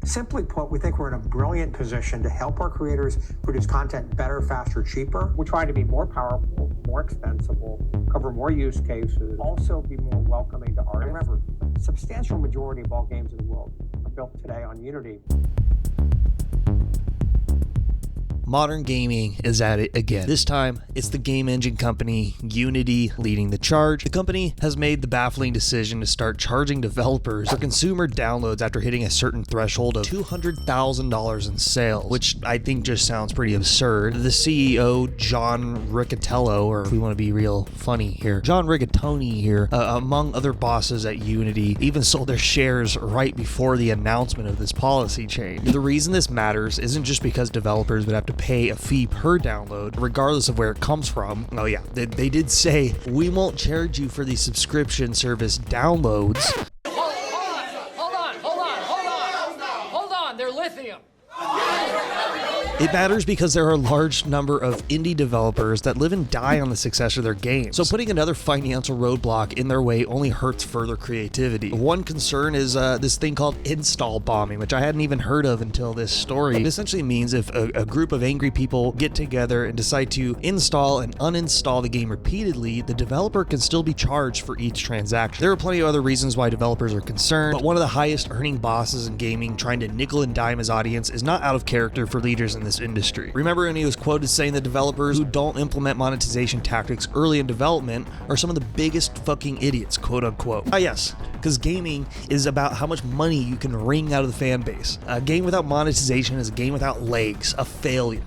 Simply put, we think we're in a brilliant position to help our creators produce content better, faster, cheaper. We try to be more powerful, more extensible, cover more use cases, also be more welcoming to artists. And remember, a substantial majority of all games in the world are built today on Unity. Modern gaming is at it again. This time, it's the game engine company Unity leading the charge. The company has made the baffling decision to start charging developers for consumer downloads after hitting a certain threshold of $200,000 in sales, which I think just sounds pretty absurd. The CEO, John Riccitiello, or if we want to be real funny here, John Rigatoni here, among other bosses at Unity, even sold their shares right before the announcement of this policy change. The reason this matters isn't just because developers would have to pay a fee per download, regardless of where it comes from. Oh yeah, they did say, we won't charge you for the subscription service downloads. Hold on, they're lithium. It matters because there are a large number of indie developers that live and die on the success of their games. So putting another financial roadblock in their way only hurts further creativity. One concern is this thing called install bombing, which I hadn't even heard of until this story. It essentially means if a group of angry people get together and decide to install and uninstall the game repeatedly, the developer can still be charged for each transaction. There are plenty of other reasons why developers are concerned, but one of the highest earning bosses in gaming trying to nickel and dime his audience is not out of character for leaders in this industry. Remember when he was quoted saying that developers who don't implement monetization tactics early in development are some of the biggest fucking idiots, quote unquote. Ah yes, because gaming is about how much money you can wring out of the fan base. A game without monetization is a game without legs, a failure.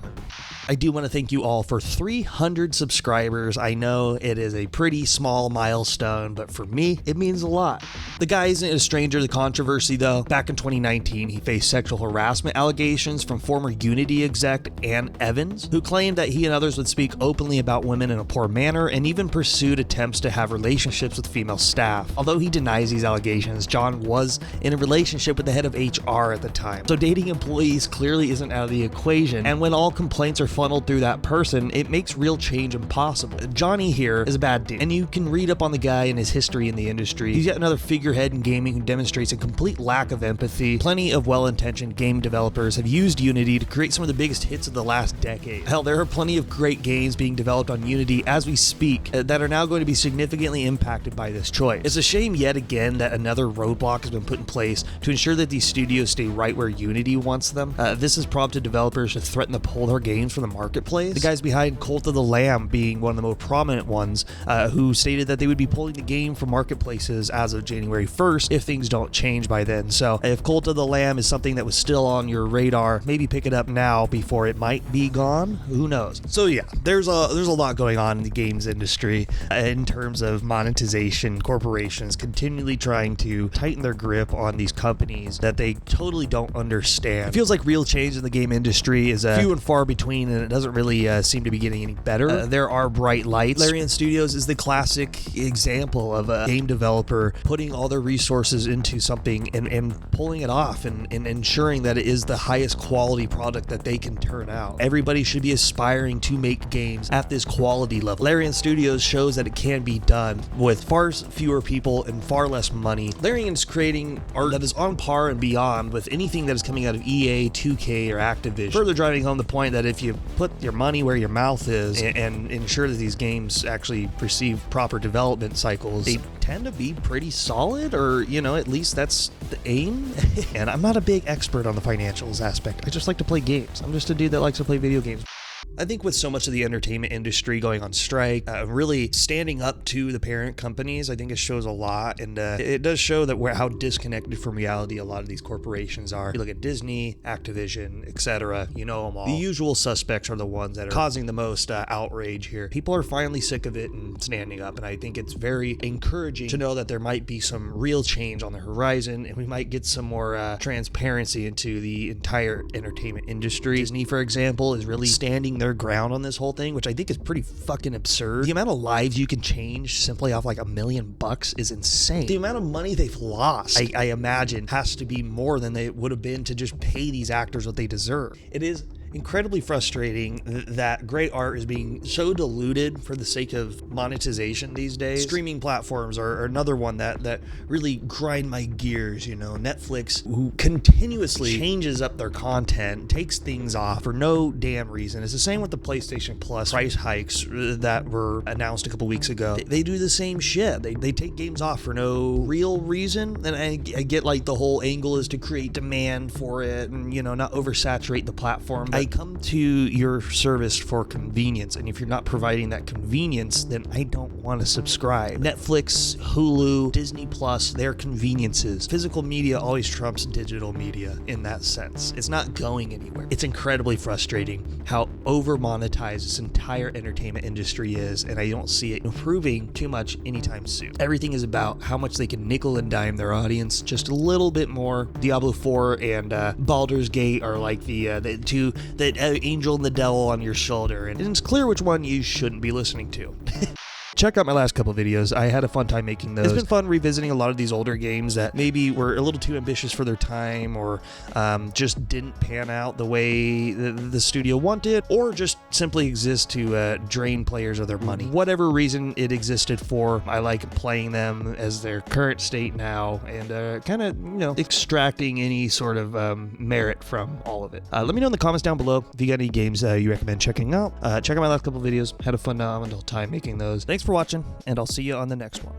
I do want to thank you all for 300 subscribers. I know it is a pretty small milestone, but for me, it means a lot. The guy isn't a stranger to controversy though. Back in 2019, he faced sexual harassment allegations from former Unity exec Ann Evans, who claimed that he and others would speak openly about women in a poor manner and even pursued attempts to have relationships with female staff. Although he denies these allegations, John was in a relationship with the head of HR at the time. So dating employees clearly isn't out of the equation, and when all complaints are funneled through that person, it makes real change impossible. Johnny here is a bad dude, and you can read up on the guy and his history in the industry. He's yet another figurehead in gaming who demonstrates a complete lack of empathy. Plenty of well-intentioned game developers have used Unity to create some of the biggest hits of the last decade. Hell, there are plenty of great games being developed on Unity as we speak that are now going to be significantly impacted by this choice. It's a shame yet again that another roadblock has been put in place to ensure that these studios stay right where Unity wants them. This has prompted developers to threaten to pull their games from the marketplace. The guys behind Cult of the Lamb being one of the more prominent ones, who stated that they would be pulling the game from marketplaces as of January 1st if things don't change by then. So if Cult of the Lamb is something that was still on your radar, maybe pick it up now before it might be gone. Who knows? So yeah, there's a lot going on in the games industry in terms of monetization. Corporations continually trying to tighten their grip on these companies that they totally don't understand. It feels like real change in the game industry is few and far between, and it doesn't really seem to be getting any better. There are bright lights. Larian Studios is the classic example of a game developer putting all their resources into something and pulling it off and ensuring that it is the highest quality product that they can turn out. Everybody should be aspiring to make games at this quality level. Larian Studios shows that it can be done with far fewer people and far less money. Larian's creating art that is on par and beyond with anything that is coming out of EA, 2K, or Activision, further driving home the point that if you put your money where your mouth is and ensure that these games actually receive proper development cycles, they tend to be pretty solid, or at least that's the aim. And I'm not a big expert on the financials aspect. I just like to play games. I'm just a dude that likes to play video games. I think with so much of the entertainment industry going on strike, really standing up to the parent companies, I think it shows a lot, and it does show that how disconnected from reality a lot of these corporations are. You look at Disney, Activision, etc. You know them all. The usual suspects are the ones that are causing the most outrage here. People are finally sick of it and standing up, and I think it's very encouraging to know that there might be some real change on the horizon, and we might get some more transparency into the entire entertainment industry. Disney, for example, is really standing their ground on this whole thing, which I think is pretty fucking absurd. The amount of lives you can change simply off like $1 million is insane. The amount of money they've lost, I imagine, has to be more than they would have been to just pay these actors what they deserve. It is incredibly frustrating that great art is being so diluted for the sake of monetization these days. Streaming platforms are another one that really grind my gears, you know. Netflix, who continuously changes up their content, takes things off for no damn reason. It's the same with the PlayStation Plus price hikes that were announced a couple weeks ago. They do the same shit. They take games off for no real reason, and I get like the whole angle is to create demand for it and, you know, not oversaturate the platform. I come to your service for convenience, and if you're not providing that convenience, then I don't want to subscribe. Netflix, Hulu, Disney Plus, they're conveniences. Physical media always trumps digital media in that sense. It's not going anywhere. It's incredibly frustrating how over monetized this entire entertainment industry is, and I don't see it improving too much anytime soon. Everything is about how much they can nickel and dime their audience just a little bit more. Diablo 4 and Baldur's Gate are like the two, the angel and the devil on your shoulder, and it's clear which one you shouldn't be listening to. Check out my last couple videos. I had a fun time making those. It's been fun revisiting a lot of these older games that maybe were a little too ambitious for their time, or just didn't pan out the way the studio wanted, or just simply exist to drain players of their money. Whatever reason it existed for, I like playing them as their current state now, and kind of, you know, extracting any sort of merit from all of it. Let me know in the comments down below if you got any games you recommend checking out. Check out my last couple videos. Had a phenomenal time making those. Thanks for watching, and I'll see you on the next one.